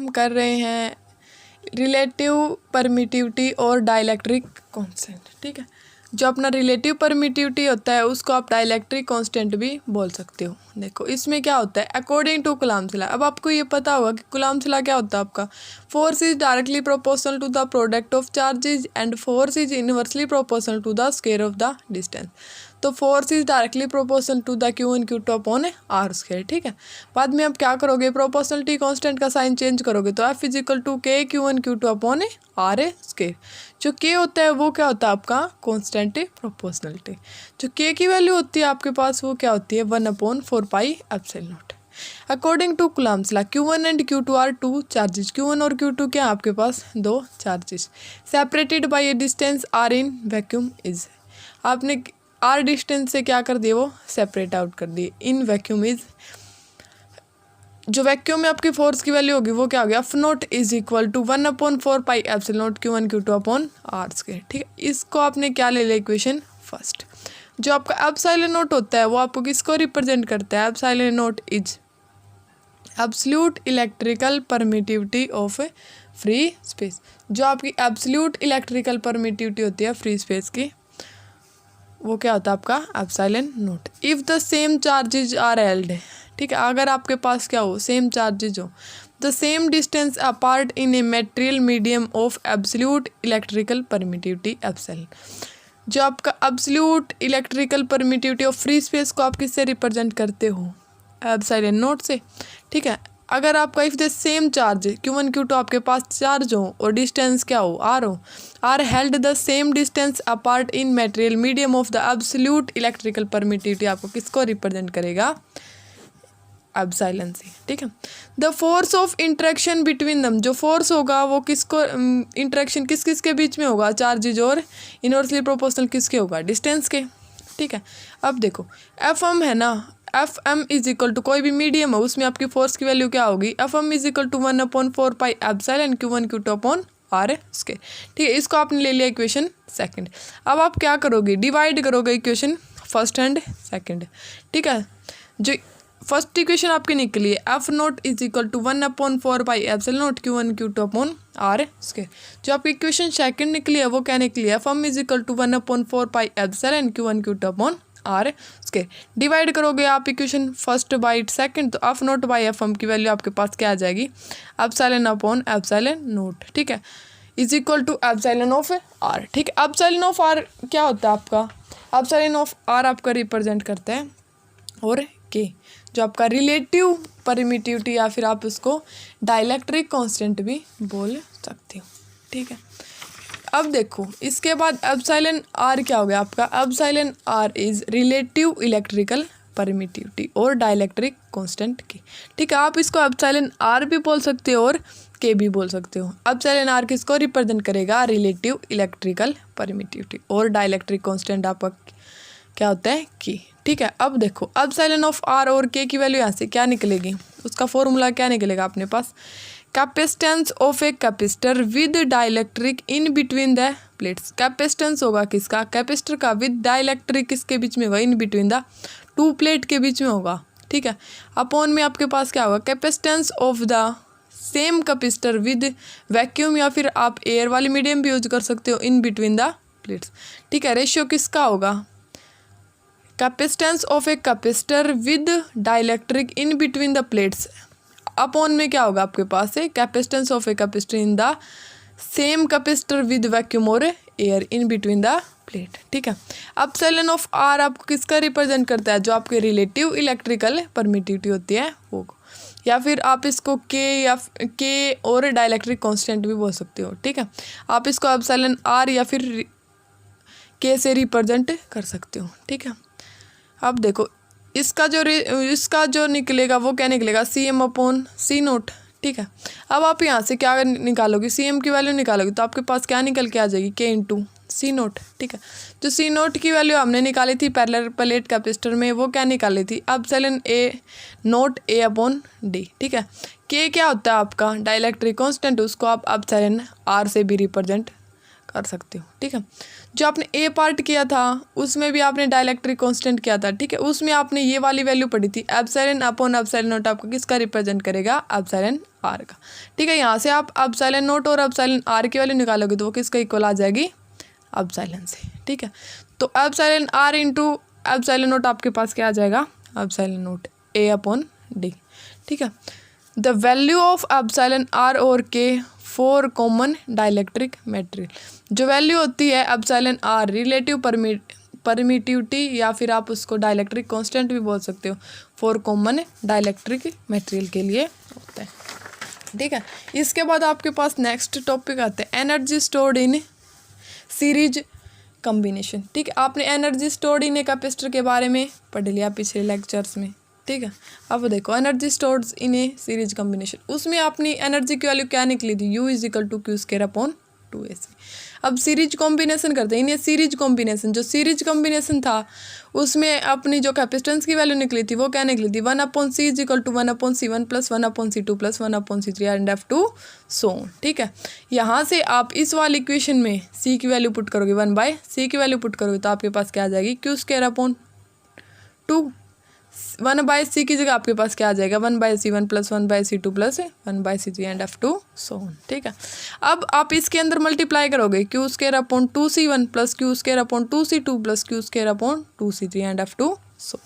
हम कर रहे हैं रिलेटिव परमिटिविटी और डाइलेक्ट्रिक कांस्टेंट, ठीक है। जो अपना रिलेटिव परमिटिविटी होता है उसको आप डाइलेक्ट्रिक कांस्टेंट भी बोल सकते हो। देखो इसमें क्या होता है, अकॉर्डिंग टू कूलम्ब्स लॉ। अब आपको ये पता होगा कि कूलम्ब्स लॉ क्या होता है आपका, force is directly proportional to the product of charges and force is inversely proportional to the square of the distance. तो force is directly proportional to the Q1 Q2 upon R square, ठीक है। बाद में आप क्या करोगे, proportionality constant का sign change करोगे तो F is equal to K Q1 Q2 upon R square. जो K होता है वो क्या होता है आपका कांस्टेंट प्रोपोर्शनलिटी। जो K की वैल्यू होती है आपके पास वो क्या होती है 1/4πε0। According to Coulomb's law Q1 and Q2 are two charges. Q1 और Q2 क्या आपके पास दो charges separated by a distance R in vacuum is. आपने आर डिस्टेंस से क्या कर दिए, वो सेपरेट आउट कर दिए। इन वैक्यूम इज, जो वैक्यूम में आपकी फोर्स की वैल्यू होगी वो क्या हो गया, F0 is equal to 1/4πε0 Q1 Q2 upon R square, ठीक है। इसको आपने क्या ले लिया इक्वेशन फर्स्ट। जो आपका एप्सिलॉन नॉट होता है वो आपको किसको रिप्रेजेंट करता है, epsilon not is absolute electrical permittivity of free space. जो आपकी एब्सोल्यूट इलेक्ट्रिकल परमिटिविटी होती है फ्री स्पेस की वो क्या होता है आपका epsilon naught. If the same charges are held, ठीक है, अगर आपके पास क्या हो, सेम चार्जेज हो, the same distance apart in a material medium of absolute electrical permittivity epsilon. जो आपका absolute electrical permittivity of free space को आप किससे रिप्रेजेंट करते हो, एप्सिलॉन नॉट से, ठीक है। अगर आपका if the same charge Q1 Q2 आपके पास चार्ज हो और डिस्टेंस क्या हो आर हो, are held the same distance apart in material medium of the absolute electrical permittivity आपको किसको रिप्रेजेंट करेगा, एप्सिलॉन से, ठीक है। The force of interaction between them, जो फोर्स होगा वो किसको इंटरेक्शन किस किस के बीच में होगा, चार्जेज और इनवर्सली प्रोपोर्शनल किसके होगा, डिस्टेंस के, ठीक है। अब देखो Fm है ना, Fm इज इक्वल टू कोई भी मीडियम है उसमें आपकी फोर्स की वैल्यू क्या होगी, Fm is equal to 1/4πε Q1 Q2 upon R square, ठीक है। इसको आपने ले लिया इक्वेशन सेकंड। अब आप क्या करोगे, डिवाइड करोगे इक्वेशन फर्स्ट एंड सेकंड, ठीक है। जो फर्स्ट इक्वेशन आपकी निकली है F0 is equal to 1/4πε0 Q1 Q2 upon R square. जो आपकी इक्वेशन सेकंड निकली है वो क्या निकली है, Fm is equal to 1/4πε Q1 Q2 upon R square. Divide करोगे आप इक्वेशन फर्स्ट बाई सेकंड तो F0 बाई Fm की वैल्यू आपके पास क्या आ जाएगी, एप्सिलॉन अपॉन एप्सिलॉन नॉट, ठीक है, is equal to epsilon of r, ठीक है। एप्सिलॉन ऑफ आर क्या होता है आपका, एप्सिलॉन ऑफ आर आपका रिप्रेजेंट करता है और के जो आपका रिलेटिव परमिटिविटी या फिर आप उसको डाइलेक्ट्रिक कांस्टेंट भी बोल सकते हो, ठीक है। अब देखो इसके बाद एप्सिलॉन आर क्या हो गया आपका, epsilon r is relative electrical permittivity और डाइलेक्ट्रिक कांस्टेंट की, ठीक है। आप इसको एप्सिलॉन आर भी बोल सकते हो और के भी बोल सकते हो। एप्सिलॉन आर किसको रिप्रेजेंट करेगा, रिलेटिव इलेक्ट्रिकल परमिटिविटी और डाइलेक्ट्रिक कांस्टेंट आपका क्या होता है की, ठीक है। अब देखो एप्सिलॉन ऑफ आर और के की वैल्यू यहाँ से क्या निकलेगी, उसका फॉर्मूला क्या निकलेगा अपने पास, capacitance of a capacitor with dielectric in between the plates. Capacitance होगा किसका, कैपेसिटर का, विद डाइलेक्ट्रिक किसके बीच में होगा, इन बिटवीन द टू प्लेट के बीच में होगा, ठीक है। अपॉन में आपके पास क्या होगा, capacitance of the same capacitor with vacuum या फिर आप एयर वाली मीडियम भी यूज कर सकते हो, इन बिटवीन द प्लेट्स, ठीक है। रेशियो किसका होगा, capacitance of a capacitor with dielectric in between the plates upon में क्या होगा आपके पास है, capacitance of a capacitor in the same capacitor with vacuum और air in between the plate, ठीक है। एप्सिलॉन ऑफ आर आपको किसका रिप्रेजेंट करता है, जो आपके रिलेटिव इलेक्ट्रिकल परमिटिविटी होती है वो, या फिर आप इसको के और डाइलेक्ट्रिक कांस्टेंट भी बोल सकते हो, ठीक है। आप इसको एप्सिलॉन आर या फिर के से रिप्रेजेंट कर सकते हो, ठीक है। अब देखो इसका जो निकलेगा वो क्या निकलेगा, CM अपॉन C0, ठीक है। अब आप यहाँ से क्या निकालोगे, CM की वैल्यू निकालोगे तो आपके पास क्या निकल के आ जाएगी, K इंटू C0, ठीक है। जो C0 की वैल्यू हमने निकाली थी पैरेलल प्लेट कैपेसिटर में वो क्या निकाली थी, एप्सिलॉन A अपॉन D, ठीक है। K क्या होता है आपका डाइलेक्ट्रिक कांस्टेंट, उसको आप एप्सिलॉन R से भी रिप्रेजेंट कर सकते हो, ठीक है। जो आपने ए पार्ट किया था उसमें भी आपने डाइलेक्ट्रिक कांस्टेंट किया था, ठीक है। उसमें आपने ये वाली वैल्यू पढ़ी थी, एप्सिलॉन अपॉन एप्सिलॉन नॉट आपको किसका रिप्रेजेंट करेगा, एप्सिलॉन आर का, ठीक है। यहाँ से आप एप्सिलॉन नॉट और एप्सिलॉन आर की वैल्यू निकालोगे तो वो किसका इक्वल आ जाएगी, एप्सिलॉन से, ठीक है। तो epsilon r into epsilon naught आपके पास क्या आ जाएगा, epsilon not a upon D, ठीक है। The value of epsilon r और K for common dielectric material, जो वैल्यू होती है एप्सिलॉन आर रिलेटिव परमिटिविटी या फिर आप उसको डाइलेक्ट्रिक कांस्टेंट भी बोल सकते हो, फॉर कॉमन डाइलेक्ट्रिक मटेरियल के लिए होता है, ठीक है। इसके बाद आपके पास नेक्स्ट टॉपिक आते हैं energy stored in series combination, ठीक है। आपने energy stored in a capacitor के बारे में पढ़ लिया पिछले लेक्चर्स में, ठीक है। अब देखो energy stored in a series combination, उसमें अपनी एनर्जी की वैल्यू क्या निकली थी, U is equal to Q square upon 2ac। अब सीरीज कॉम्बिनेशन करते हैं, इन्हें सीरीज कॉम्बिनेशन, जो सीरीज कॉम्बिनेशन था उसमें अपनी जो कैपेसिटेंस की वैल्यू निकली थी वो क्या निकली थी, 1/c is equal to 1/c1 plus 1/c2 plus 1/c3 and f2 so, ठीक है। यहाँ से आप इस वाली इक्वेशन में c की वैल्यू पुट करोगे, 1/c की वैल्यू पुट करोगे तो आपके पास क्या आ जाएगी, क्यू स्क्वायर अपॉन 2, 1/c की जगह आपके पास क्या आ जाएगा, 1/c1 plus 1/c2 plus 1/c3 and f2 so, ठीक है। अब आप इसके अंदर मल्टीप्लाई करोगे, Q square upon 2c1 plus Q square upon 2c2 plus Q square upon 2c3 and f2 so,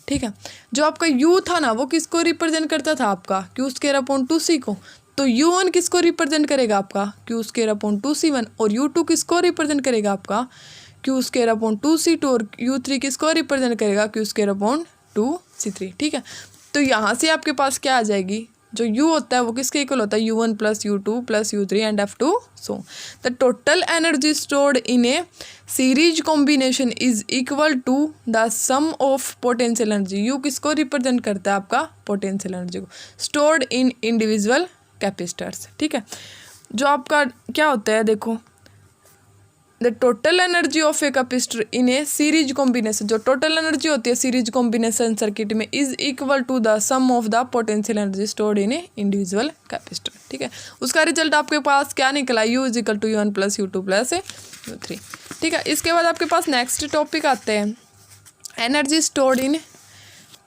ठीक है। जो आपका u था ना वो किसको रिप्रेजेंट करता था, आपका क्यू स्क्वायर अपॉन 2c को, तो u1 किसको रिप्रेजेंट करेगा, आपका क्यू स्क्वायर अपॉन 2c1, और u2 किसको रिप्रेजेंट करेगा, आपका क्यू स्क्वायर अपॉन 2c2, और u3 किसको रिप्रेजेंट करेगा, क्यू स्क्वायर अपॉन 2c3, ठीक है। तो यहाँ से आपके पास क्या आ जाएगी, जो u होता है वो किसके इक्वल होता है, u1 plus u2 plus u3 and f2 so the total energy stored in a series combination is equal to the sum of potential energy, u किसको रिप्रेजेंट करता है, आपका पोटेंशियल एनर्जी को, स्टोर्ड इन इंडिविजुअल कैपेसिटर्स, ठीक है। जो आपका क्या होता है, देखो the total energy of a capacitor in a series combination, जो टोटल एनर्जी होती है सीरीज कॉम्बिनेशन सर्किट में is equal to the sum of the potential energy stored in a individual capacitor, ठीक है। उसका रिजल्ट आपके पास क्या निकला, u is equal to u1 plus u2 plus u3, ठीक है। इसके बाद आपके पास नेक्स्ट टॉपिक आते हैं energy stored in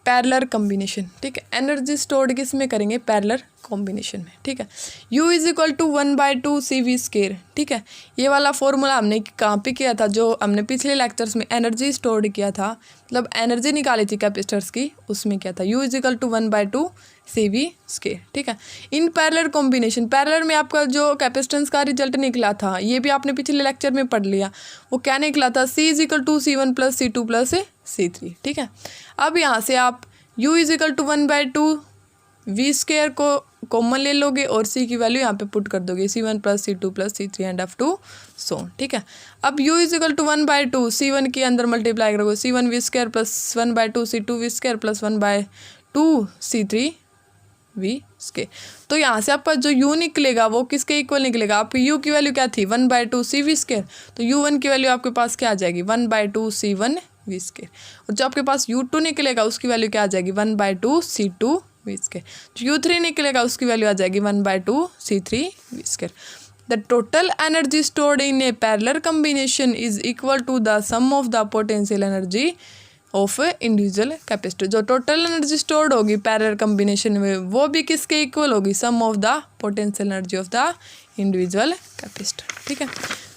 parallel combination, ठीक है। एनर्जी स्टोर्ड किस में करेंगे, पैरेलल कॉम्बिनेशन में, ठीक है। u is equal to 1/2 cv square, ठीक है। ये वाला फॉर्मूला हमने कहाँ पे किया था, जो हमने पिछले लेक्चर्स में एनर्जी स्टोर्ड किया था, मतलब एनर्जी निकाली थी कैपेसिटर्स की, उसमें क्या था, u is equal to 1/2 cv square, ठीक है। इन पैरेलल कॉम्बिनेशन, पैरेलल में आपका जो कैपेसिटेंस का रिजल्ट निकला था ये भी आपने पिछले लेक्चर में पढ़ लिया, वो क्या निकला था, c is equal to c1 plus c2 plus c3, ठीक है। अब यहाँ से आप u is equal to 1/2 v square को कॉमन ले लोगे और c की वैल्यू यहाँ पे पुट कर दोगे, c1 plus c2 plus c3 and f2 so, ठीक है। अब u is equal to 1/2 c1 के अंदर मल्टीप्लाई करोगे, c1 v square plus 1/2 c2 v square plus 1/2 c3 v square. तो यहाँ से आपका जो u निकलेगा वो किसके इक्वल निकलेगा, आपकी u की वैल्यू क्या थी, 1/2 cv स्क्वायर, तो u1 की वैल्यू आपके पास क्या आ जाएगी, 1/2 c1 v स्क्वायर, और जो आपके पास u2 निकलेगा उसकी वैल्यू क्या आ जाएगी, 1/2 c2 v स्क्वायर, जो u3 निकलेगा उसकी वैल्यू आ जाएगी 1/2 c3 v square. The total energy stored in a parallel combination is equal to the sum of the potential energy of individual capacitor, जो टोटल एनर्जी स्टोर्ड होगी parallel combination में वो भी किसके इक्वल होगी, sum of the potential energy of the individual capacitor, ठीक है।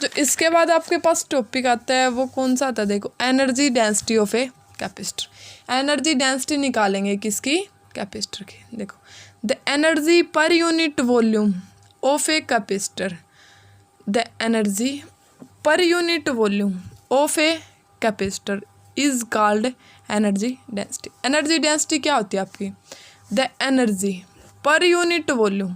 जो इसके बाद आपके पास टॉपिक आता है वो कौन सा आता है, देखो energy density of a capacitor. Energy density निकालेंगे किसकी, कैपेसिटर की। देखो द एनर्जी पर unit volume of a capacitor, the energy पर unit volume of a capacitor is called energy density. Energy density क्या होती है आपकी, द एनर्जी पर unit volume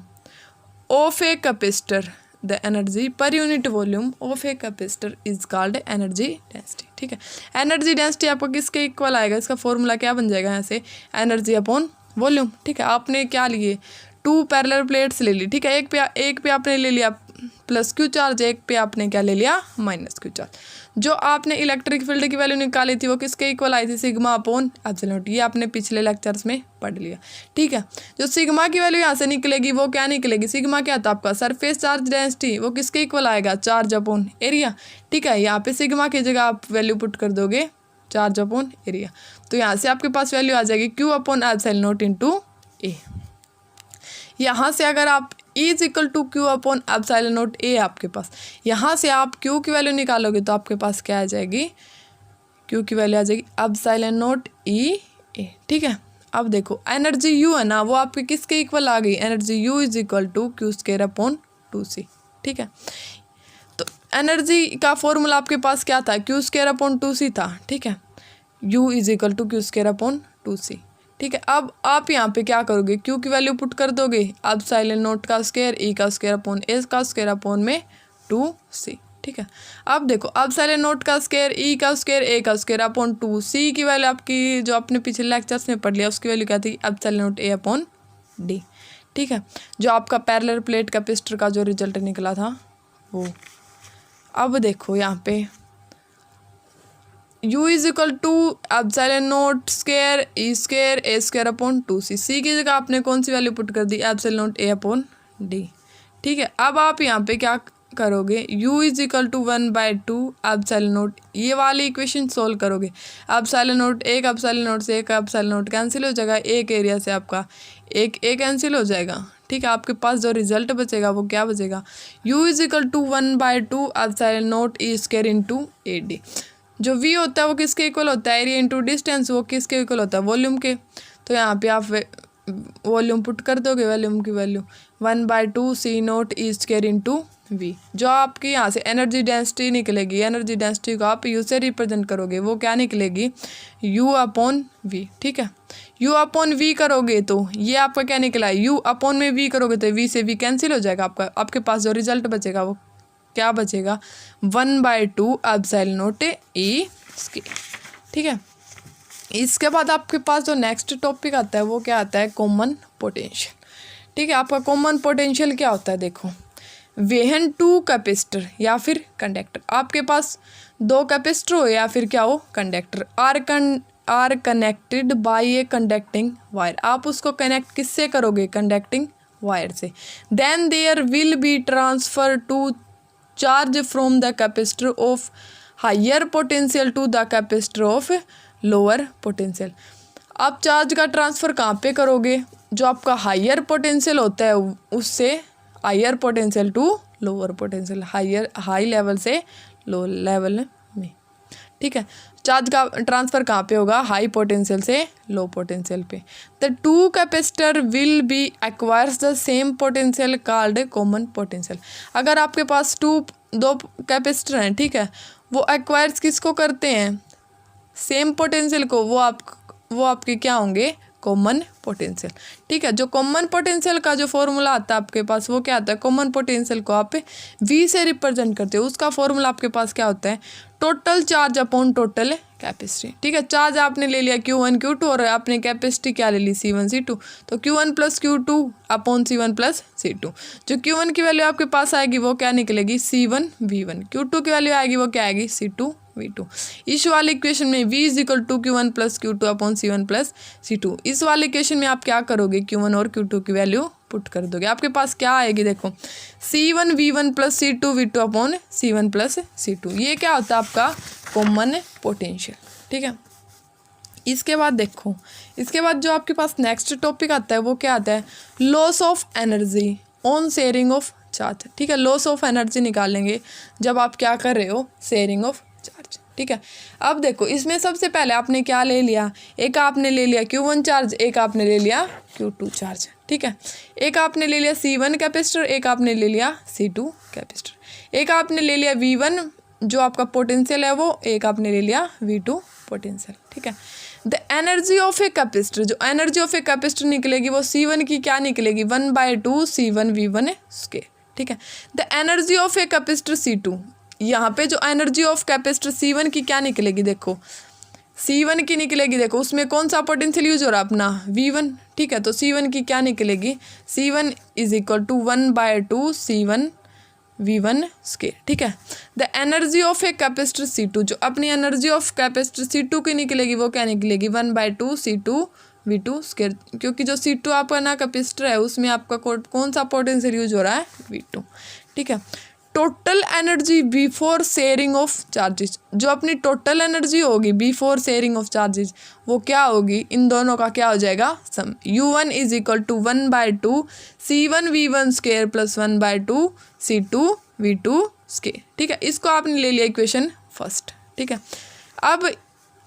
of a capacitor, the energy पर unit volume of a capacitor is called energy density, ठीक है। Energy density आपको किसके इक्वल आएगा, इसका फॉर्मूला क्या बन जाएगा, यहाँ से एनर्जी अपॉन वॉल्यूम, ठीक है। आपने क्या लिए, 2 पैरेलल प्लेट्स ले ली, ठीक है। एक पे आपने ले लिया प्लस क्यू चार्ज, एक पे आपने क्या ले लिया माइनस क्यू चार्ज। जो आपने इलेक्ट्रिक फील्ड की वैल्यू निकाली थी वो किसके इक्वल आई थी, सिग्मा अपॉन एप्सिलॉन नॉट, ये आपने पिछले लेक्चर्स में पढ़ लिया, ठीक है। जो सिग्मा की वैल्यू यहाँ से निकलेगी वो क्या निकलेगी, सिग्मा क्या था आपका सरफेस चार्ज डेंसिटी, वो किसके इक्वल आएगा, चार्ज अपॉन एरिया, ठीक है। यहाँ पे सिग्मा की जगह आप वैल्यू पुट कर दोगे चार्ज अपॉन एरिया, तो यहाँ से आपके पास वैल्यू आ जाएगी q upon epsilon not into a. यहाँ से अगर आप is equal to q upon epsilon not a आपके पास, यहाँ से आप क्यू की वैल्यू निकालोगे तो आपके पास क्या आ जाएगी, क्यू की वैल्यू आ जाएगी एप्सिलॉन नॉट ई ए। ठीक है, अब देखो एनर्जी यू है ना, वो आपके किसके इक्वल आ गई, energy U is equal to Q square upon 2c। ठीक है, तो एनर्जी का फॉर्मूला आपके पास क्या था, क्यू स्क्वायर अपॉन 2c था। ठीक है, u is equal to Q square upon 2c। ठीक है, अब आप यहाँ पे क्या करोगे, क्यू की वैल्यू पुट कर दोगे, एप्सिलॉन नॉट का स्क्वायर ई का स्क्वायर अपॉन ए का स्क्वायर अपॉन में 2c। ठीक है, अब देखो एप्सिलॉन नॉट का स्क्वायर ई का स्क्वायर ए का स्क्वायर अपॉन 2c की वैल्यू आपकी जो आपने पिछले लेक्चर्स में पढ़ लिया उसकी वैल्यू क्या थी, epsilon not a upon D. ठीक है, जो आपका पैरेलल प्लेट कैपेसिटर का जो रिजल्ट निकला था वो। अब देखो यहाँ पे u is equal to epsilon naught square E square A square upon 2c। C की जगह आपने कौन सी वैल्यू पुट कर दी, epsilon not a upon D. ठीक है, अब आप यहाँ पे क्या करोगे, u is equal to 1/2 epsilon naught, ये वाली इक्वेशन सोल्व करोगे। एप्सिलॉन नॉट एक एप्सिलॉन नॉट से एक एप्सिलॉन नॉट कैंसिल हो जाएगा, एक एरिया से आपका एक ए कैंसिल हो जाएगा। ठीक है, आपके पास जो रिजल्ट बचेगा वो क्या बचेगा, u is equal to 1/2 epsilon naught E square into A D. जो v होता है वो किसके इक्वल होता है, एरिया इंटू डिस्टेंस, वो किसके इक्वल होता है, वॉल्यूम के। तो यहाँ पे आप वॉल्यूम पुट कर दोगे, वॉल्यूम की value 1/2 C naught E square into V. जो आपकी यहाँ से एनर्जी डेंसिटी निकलेगी, एनर्जी डेंसिटी को आप यू से रिप्रेजेंट करोगे, वो क्या निकलेगी, यू अपॉन वी। ठीक है, यू अपॉन वी करोगे तो ये आपका क्या निकला है, यू अपॉन में वी करोगे तो वी से वी कैंसिल हो जाएगा, आपके पास जो रिजल्ट बचेगा वो क्या बचेगा, 1/2 एप्सिलॉन नॉट ई स्क्वायर। ठीक है, इसके बाद आपके पास जो नेक्स्ट टॉपिक आता है वो क्या आता है, कॉमन पोटेंशियल। ठीक है, आपका कॉमन पोटेंशियल क्या होता है, देखो वेहन टू कैपेसिटर या फिर कंडक्टर, आपके पास दो कैपेसिटर हो या फिर क्या हो conductor, are connected by a conducting wire, आप उसको कनेक्ट किससे करोगे, कंडक्टिंग वायर से। Then there will be transfer to charge from the capacitor of higher potential to the capacitor of lower potential. आप चार्ज का ट्रांसफ़र कहाँ पे करोगे, जो आपका हायर पोटेंशियल होता है उससे higher potential to lower potential, high level से लो लेवल में। ठीक है, चार्ज का ट्रांसफ़र कहाँ पे होगा, हाई पोटेंशियल से लो पोटेंशियल पे। The two capacitor will be acquires the same potential called common potential. अगर आपके पास दो कैपेसिटर हैं, ठीक है, वो एक्वायर्स किसको करते हैं, सेम पोटेंशियल को, वो आपके क्या होंगे, कॉमन पोटेंशियल। ठीक है, जो कॉमन पोटेंशियल का जो फॉर्मूला आता है आपके पास वो क्या आता है, कॉमन पोटेंशियल को आप वी से रिप्रेजेंट करते हो, उसका फॉर्मूला आपके पास क्या होता है, total charge upon total capacity. ठीक है, चार्ज आपने ले लिया Q1 Q2 और आपने कैपेसिटी क्या ले ली C1 C2, तो Q1 plus Q2 upon C1 plus C2। जो Q1 की वैल्यू आपके पास आएगी वो क्या निकलेगी, C1 V1, Q2 की वैल्यू आएगी वो क्या आएगी, C2 V2। इस वाले इक्वेशन में V is equal to Q1 plus Q2 upon C1 plus C2। इस वाले इक्वेशन में आप क्या करोगे, Q1 और Q2 की वैल्यू पुट कर दोगे, आपके पास क्या आएगी, देखो C1 V1 plus C2 V2 upon C1 plus C2। ये क्या होता है आपका कॉमन पोटेंशियल। ठीक है, इसके बाद देखो, इसके बाद जो आपके पास नेक्स्ट टॉपिक आता है वो क्या आता है, loss of energy on sharing of charge. ठीक है, लॉस ऑफ एनर्जी निकालेंगे जब आप क्या कर रहे हो, शेयरिंग ऑफ चार्ज। ठीक है, अब देखो इसमें सबसे पहले आपने क्या ले लिया, एक आपने ले लिया Q1 चार्ज, एक आपने ले लिया Q2 चार्ज। ठीक है, एक आपने ले लिया C1 कैपेसिटर, एक आपने ले लिया C2 कैपेसिटर, एक आपने ले लिया V1 जो आपका पोटेंशियल है वो, एक आपने ले लिया V2 पोटेंशियल। ठीक है, the energy of a capacitor, जो एनर्जी ऑफ ए कैपेसिटर निकलेगी वो C1 की क्या निकलेगी, 1/2 C1 V1 स्क्वायर। ठीक है, the energy of a capacitor C2, यहाँ पे जो एनर्जी ऑफ कैपेसिटर C1 की क्या निकलेगी, देखो C1 की निकलेगी, देखो उसमें कौन सा पोटेंशियल यूज हो रहा है अपना, V1। ठीक है, तो C1 की क्या निकलेगी, C1 is equal to 1/2 C1 V1 square. ठीक है, the energy of a capacitor C2, जो अपनी एनर्जी ऑफ कैपेसिटर C2 की निकलेगी वो क्या निकलेगी, 1/2 C2 V2 स्क्वायर, क्योंकि जो C2 आपका ना कैपेसिटर है उसमें आपका कौन सा पोटेंशियल यूज हो रहा है, V2। ठीक है, total energy before sharing of charges, जो अपनी टोटल एनर्जी होगी बिफोर शेयरिंग ऑफ चार्जेस वो क्या होगी, इन दोनों का क्या हो जाएगा sum. U1 is equal to 1/2 C1V1 square plus 1/2 C2V2 square. ठीक है, इसको आपने ले लिया इक्वेशन फर्स्ट। ठीक है, अब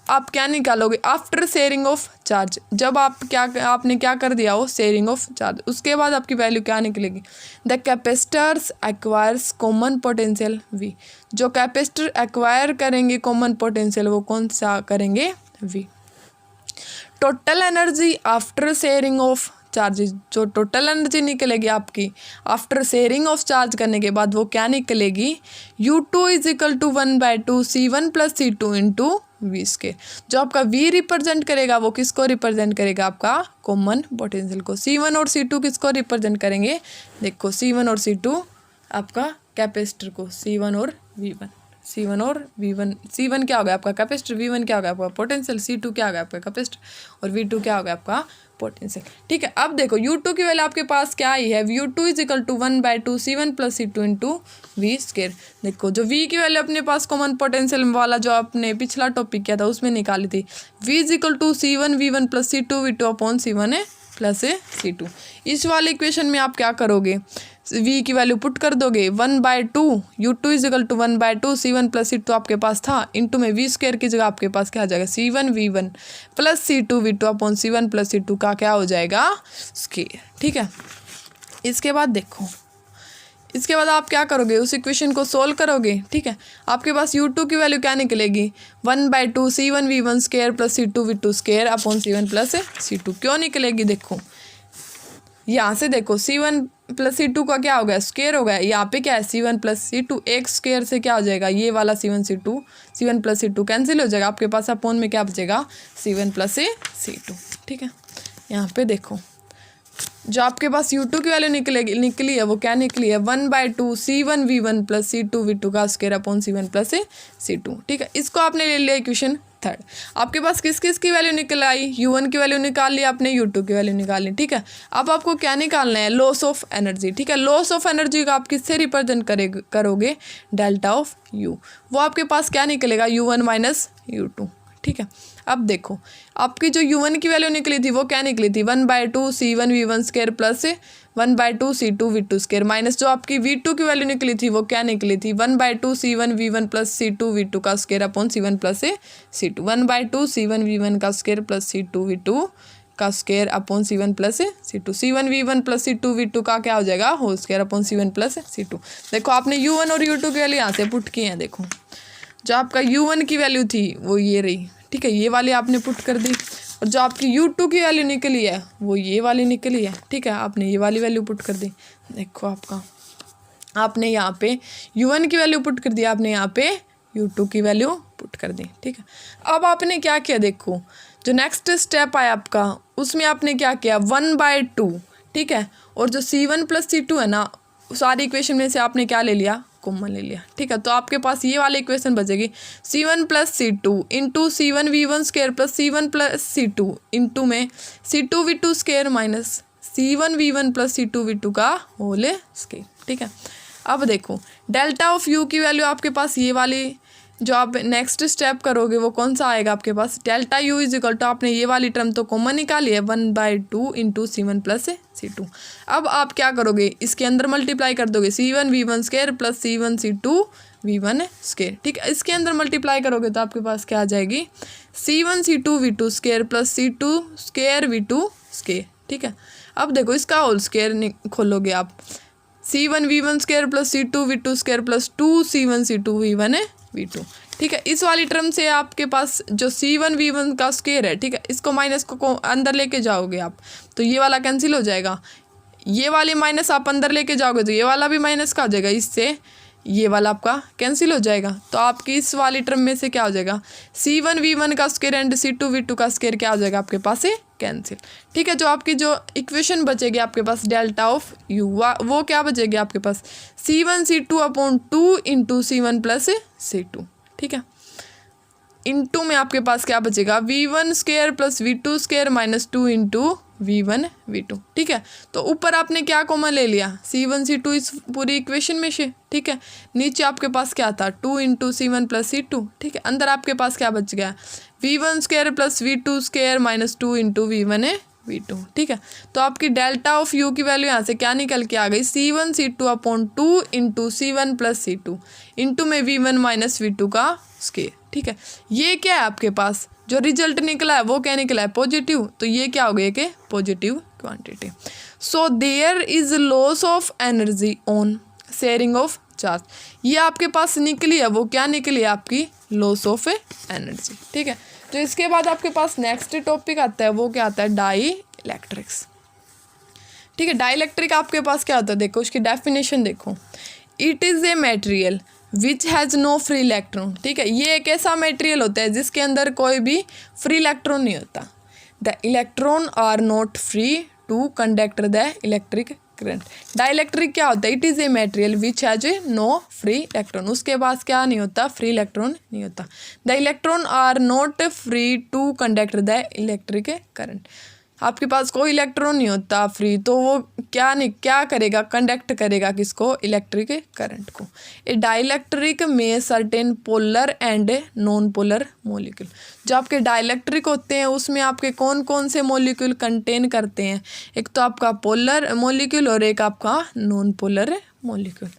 आप क्या निकालोगे आफ्टर शेयरिंग ऑफ चार्ज, जब आपने क्या कर दिया हो शेयरिंग ऑफ चार्ज, उसके बाद आपकी वैल्यू क्या निकलेगी, the capacitors acquires common potential V, जो कैपेसिटर एक्वायर करेंगे कॉमन पोटेंशियल वो कौन सा करेंगे V। Total energy after sharing of charges, जो टोटल एनर्जी निकलेगी आपकी आफ्टर शेयरिंग ऑफ चार्ज करने के बाद वो क्या निकलेगी, U2 is equal to 1/2 C1 plus C2 into V square. जो आपका V रिप्रेजेंट करेगा वो किसको रिप्रेजेंट करेगा, आपका कॉमन पोटेंशियल को। C1 और C2 किसको रिप्रेजेंट करेंगे, देखो C1 और C2 आपका कैपेसिटर को, C1 और V1, C1 और V1, C1 क्या होगा आपका कैपेसिटर, V1 क्या होगा आपका पोटेंशियल, C2 क्या होगा आपका कैपेसिटर और V2 क्या होगा आपका पोटेंशियल। ठीक है, अब देखो U2 की वैल्यू आपके पास क्या आई है, U2 is equal to 1/2 C1 plus C2 into V square. देखो जो V की वैल्यू अपने पास कॉमन पोटेंशियल वाला जो आपने पिछला टॉपिक किया था उसमें निकाली थी, V is equal to C1V1 plus C2V2 upon C1 plus C2। इस वाले इक्वेशन में आप क्या करोगे, V की वैल्यू पुट कर दोगे 1/2 U2 is equal to 1/2 C1 plus C2 आपके पास था, इंटू में V स्क्वायर की जगह आपके पास क्या आ जाएगा C1V1 plus C2V2 upon C1 plus C2 का क्या हो जाएगा स्क्वायर। ठीक है, इसके बाद देखो, इसके बाद आप क्या करोगे, उस इक्वेशन को सोल्व करोगे। ठीक है, आपके पास U2 की वैल्यू क्या निकलेगी 1/2 C1V1 square plus C2V2 square upon C1 plus C2। क्यों निकलेगी, देखो यहाँ से देखो C1 प्लस C2 का क्या हो गया स्क्वायर हो गया, यहाँ पे क्या है C1 प्लस C2, एक स्क्वायर से क्या हो जाएगा ये वाला C1 प्लस C2 कैंसिल हो जाएगा, आपके पास अपॉन में क्या बचेगा C1 प्लस C2। ठीक है, यहाँ पे देखो जो आपके पास U2 की वैल्यू निकली है वो क्या निकली है 1/2 C1V1 प्लस C2V2 का square upon C1 plus C2। ठीक है, इसको आपने ले लिया इक्वेशन थर्ड। आपके पास किस किस की वैल्यू निकल आई, U1 की वैल्यू निकाल ली आपने, U2 की वैल्यू निकाल ली। ठीक है, अब आपको क्या निकालना है लॉस ऑफ एनर्जी। ठीक है, लॉस ऑफ एनर्जी का आप किससे रिप्रेजेंट करोगे डेल्टा ऑफ U, वो आपके पास क्या निकलेगा U1 माइनस U2। ठीक है, अब देखो आपकी जो U1 की वैल्यू निकली थी वो क्या निकली थी 1/2 C1V1 square plus 1/2 C2V2 square, minus जो आपकी V2 की वैल्यू निकली थी वो क्या निकली थी 1/2 C1V1 प्लस C2V2 का square upon C1 plus C2। 1/2 C1V1 का स्क्वायर प्लस C2V2 का square upon C1 plus C2। C1V1 plus C2V2 का क्या हो जाएगा whole square upon C1 plus C2। देखो आपने U1 और U2 की वैल्यू यहाँ से पुट की है, देखो जो आपका U1 की वैल्यू थी वो ये रही। ठीक है, ये वाली आपने पुट कर दी, और जो आपकी U2 की वैल्यू निकली है वो ये वाली निकली है। ठीक है, आपने ये वाली वैल्यू पुट कर दी, देखो आपने यहाँ पे U1 की वैल्यू पुट कर दी, आपने यहाँ पे U2 की वैल्यू पुट कर दी। ठीक है, अब आपने क्या किया, देखो जो नेक्स्ट स्टेप आया आपका उसमें आपने क्या किया 1/2। ठीक है, और जो C1 प्लस C2 है ना सारी इक्वेशन में से आपने क्या ले लिया कॉमन ले लिया। ठीक है, तो आपके पास ये वाली इक्वेशन बचेगी C1 plus C2 into C1V1 square plus C1 plus C2 into में C2V2 square minus C1V1 plus C2V2 का होल स्क्वायर। ठीक है, अब देखो डेल्टा ऑफ U की वैल्यू आपके पास ये वाली जो आप नेक्स्ट स्टेप करोगे वो कौन सा आएगा आपके पास delta U is equal to आपने ये वाली टर्म तो कॉमन निकाली है 1/2 इंटू C1 प्लस C2। अब आप क्या करोगे इसके अंदर मल्टीप्लाई कर दोगे C1V1 square plus C1 C2V1 square. ठीक है, इसके अंदर मल्टीप्लाई करोगे तो आपके पास क्या आ जाएगी C1 C2V2 square plus C2 square V2 square. ठीक है, अब देखो इसका होल स्क्वायर खोलोगे आप C1V1 square plus C2V2 square plus 2C1 C2V1 V2। ठीक है, इस वाली टर्म से आपके पास जो C1V1 का स्क्वायर है, ठीक है, इसको माइनस को अंदर लेके जाओगे आप तो ये वाला कैंसिल हो जाएगा, ये वाली माइनस आप अंदर लेके जाओगे तो ये वाला भी माइनस का हो जाएगा, इससे ये वाला आपका कैंसिल हो जाएगा। तो आपकी इस वाली टर्म में से क्या हो जाएगा C1V1 का स्क्वायर एंड C2V2 का स्क्वायर क्या हो जाएगा आपके पास से कैंसिल। ठीक है, जो आपकी जो इक्वेशन बचेगी आपके पास डेल्टा ऑफ U वो क्या बचेगी आपके पास C1 C2 upon 2 into C1 plus C2। ठीक है, इंटू में आपके पास क्या बचेगा V1 square plus V2 square minus 2 into V1 V2, ठीक है। तो ऊपर आपने क्या कॉमन ले लिया, C1 C2 इस पूरी इक्वेशन में से, ठीक है। नीचे आपके पास क्या था 2 × C1 + C2, ठीक है। अंदर आपके पास क्या बच गया V1² + V2² - 2 × V1 V2, ठीक है। तो आपकी डेल्टा ऑफ U की वैल्यू यहाँ से क्या निकल के आ गई C1 C2/2 × C1 + C2 into में V1 - V2 का स्क्वायर, ठीक है। ये क्या है आपके पास जो रिजल्ट निकला है वो क्या निकला है पॉजिटिव, तो ये क्या हो गया कि positive quantity. So there is loss of energy on sharing of charge, ये आपके पास निकली है वो क्या निकली है आपकी लॉस ऑफ एनर्जी, ठीक है। तो इसके बाद आपके पास नेक्स्ट टॉपिक आता है वो क्या आता है डाई इलेक्ट्रिक्स, ठीक है। डाई इलेक्ट्रिक आपके पास क्या होता है देखो उसकी डेफिनेशन देखो, it is a material which has no free electron, ठीक है। ये एक ऐसा मटेरियल होता है जिसके अंदर कोई भी फ्री इलेक्ट्रॉन नहीं होता। The electron are not free to conduct the electric current. Dielectric क्या होता है, it is a material which has no free electron, उसके पास क्या नहीं होता फ्री इलेक्ट्रॉन नहीं होता। The electron are not free to conduct the electric current, आपके पास कोई इलेक्ट्रॉन नहीं होता फ्री, तो वो क्या करेगा कंडक्ट करेगा किसको इलेक्ट्रिक करंट को। ए डाइलेक्ट्रिक में certain polar and non polar molecule, जो आपके डाइलेक्ट्रिक होते हैं उसमें आपके कौन कौन से मॉलिक्यूल कंटेन करते हैं, एक तो आपका पोलर मॉलिक्यूल और एक आपका नॉन पोलर मॉलिक्यूल।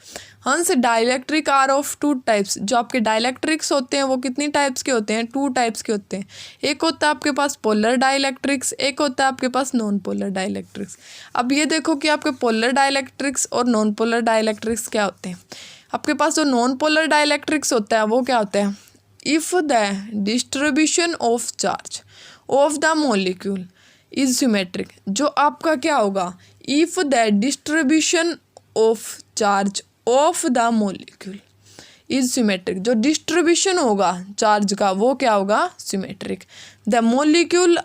हंस डाइलेक्ट्रिक आर ऑफ 2 टाइप्स, जो आपके डाइलेक्ट्रिक्स होते हैं वो कितनी टाइप्स के होते हैं 2 टाइप्स के होते हैं। एक होता है आपके पास पोलर डाइलेक्ट्रिक्स, एक होता है आपके पास नॉन पोलर डाइलेक्ट्रिक्स। अब ये देखो कि आपके पोलर डाइलेक्ट्रिक्स और नॉन पोलर डाइलेक्ट्रिक्स क्या होते हैं। आपके पास जो नॉन पोलर डाइलेक्ट्रिक्स होता है वो क्या होता है, if the distribution of charge of the molecule is symmetric, जो आपका क्या होगा if the distribution of charge of the molecule is symmetric, जो डिस्ट्रीब्यूशन होगा चार्ज का वो क्या होगा symmetric. The molecule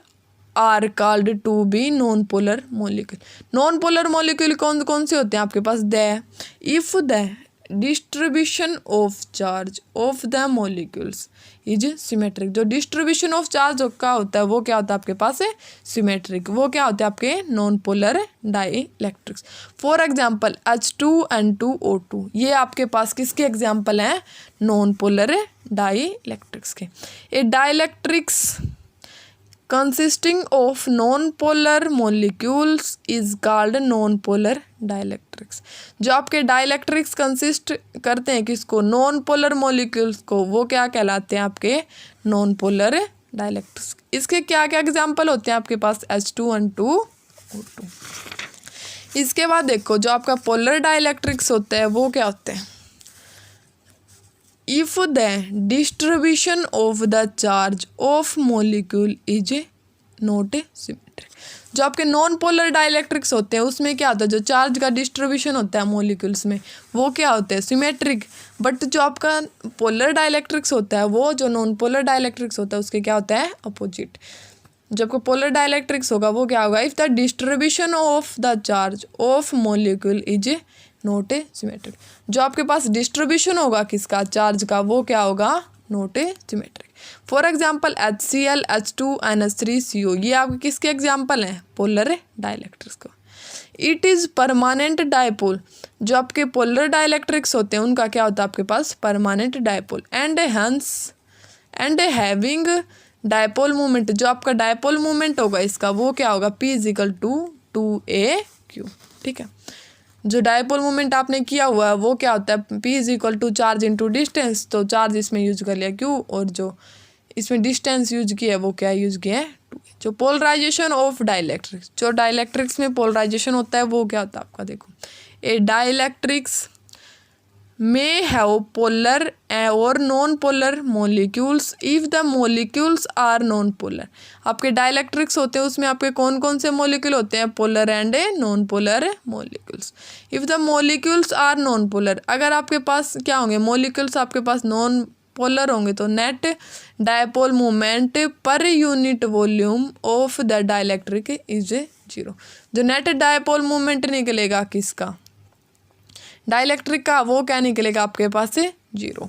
are called to be non polar molecule. Non polar molecule कौन कौन से होते हैं आपके पास, the if the distribution of charge of the molecules is symmetric, जो डिस्ट्रीब्यूशन ऑफ चार्ज का होता है वो क्या होता है आपके पास है सिमेट्रिक, वो क्या होता है आपके non polar dielectrics. For example H2N2O2, ये आपके पास किसके एग्जांपल हैं नॉन पोलर डाइलेक्ट्रिक्स के। ए dielectrics consisting of non-polar molecules is called non-polar dielectrics, जो आपके डाइलेक्ट्रिक्स कंसिस्ट करते हैं किसको नॉन पोलर मॉलिक्यूल्स को, वो क्या कहलाते हैं आपके नॉन पोलर डाइलेक्ट्रिक्स। इसके क्या क्या एग्जांपल होते हैं आपके पास H2N2O2। इसके बाद देखो जो आपका पोलर डाइलेक्ट्रिक्स होता है वो क्या होते हैं, if the distribution of the charge of molecule is not symmetric, जो आपके नॉन पोलर डाइलेक्ट्रिक्स होते हैं उसमें क्या होता है जो चार्ज का डिस्ट्रीब्यूशन होता है मॉलिक्यूल्स में वो क्या होते हैं सिमेट्रिक। बट जो आपका पोलर डाइलेक्ट्रिक्स होता है वो जो नॉन पोलर डाइलेक्ट्रिक्स होता है उसके क्या होता है अपोजिट। जब आपका पोलर डाइलेक्ट्रिक्स होगा वो क्या होगा, if the distribution of the charge of molecule is not symmetric, जो आपके पास डिस्ट्रीब्यूशन होगा किसका चार्ज का वो क्या होगा not symmetric. For example HCl H2NH3CO, ये आपके किसके एग्जांपल हैं पोलर डाइलेक्ट्रिक्स को। इट इज़ परमानेंट डायपोल, जो आपके पोलर डाइलेक्ट्रिक्स होते हैं उनका क्या होता है आपके पास permanent dipole and having dipole movement, जो आपका डायपोल मूवमेंट होगा इसका वो क्या होगा P = 2AQ, ठीक है। जो डायपोल मूवमेंट आपने किया हुआ है वो क्या होता है P = चार्ज इंटू डिस्टेंस, तो चार्ज इसमें यूज कर लिया Q और जो इसमें डिस्टेंस यूज किया है वो क्या यूज किया है 2। जो पोलराइजेशन ऑफ डाइलेक्ट्रिक्स, जो डाइलेक्ट्रिक्स में पोलराइजेशन होता है वो क्या होता है आपका देखो, a dielectrics may have polar और non polar molecules if the molecules are non polar. आपके डाइलेक्ट्रिक्स होते हैं उसमें आपके कौन कौन से मॉलिक्यूल होते हैं polar and non polar molecules. If the molecules are non polar, अगर आपके पास क्या होंगे मॉलिक्यूल्स आपके पास नॉन पोलर होंगे तो net dipole movement per unit volume of the dielectric is 0। जो नेट डायपोल मूवमेंट निकलेगा किसका डाइलेक्ट्रिक का वो क्या निकलेगा आपके पास से zero.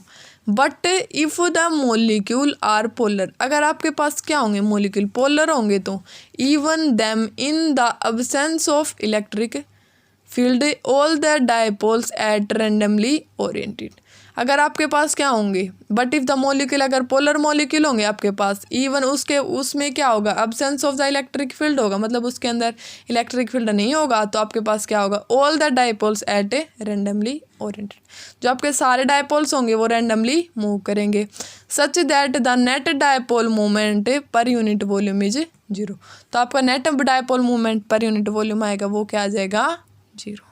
But if the molecule are polar, अगर आपके पास क्या होंगे मोलिक्यूल पोलर होंगे तो even them in the absence of electric field all the dipoles at randomly oriented. अगर आपके पास क्या होंगे बट इफ द मॉलिक्यूल, अगर पोलर मॉलिक्यूल होंगे आपके पास इवन उसके उसमें क्या होगा absence of the electric field होगा, मतलब उसके अंदर इलेक्ट्रिक फील्ड नहीं होगा, तो आपके पास क्या होगा all the dipoles at a randomly oriented, जो आपके सारे डायपोल्स होंगे वो रेंडमली मूव करेंगे such that the net dipole movement per unit volume is zero. तो आपका net dipole movement per unit volume आएगा वो क्या आ जाएगा जीरो।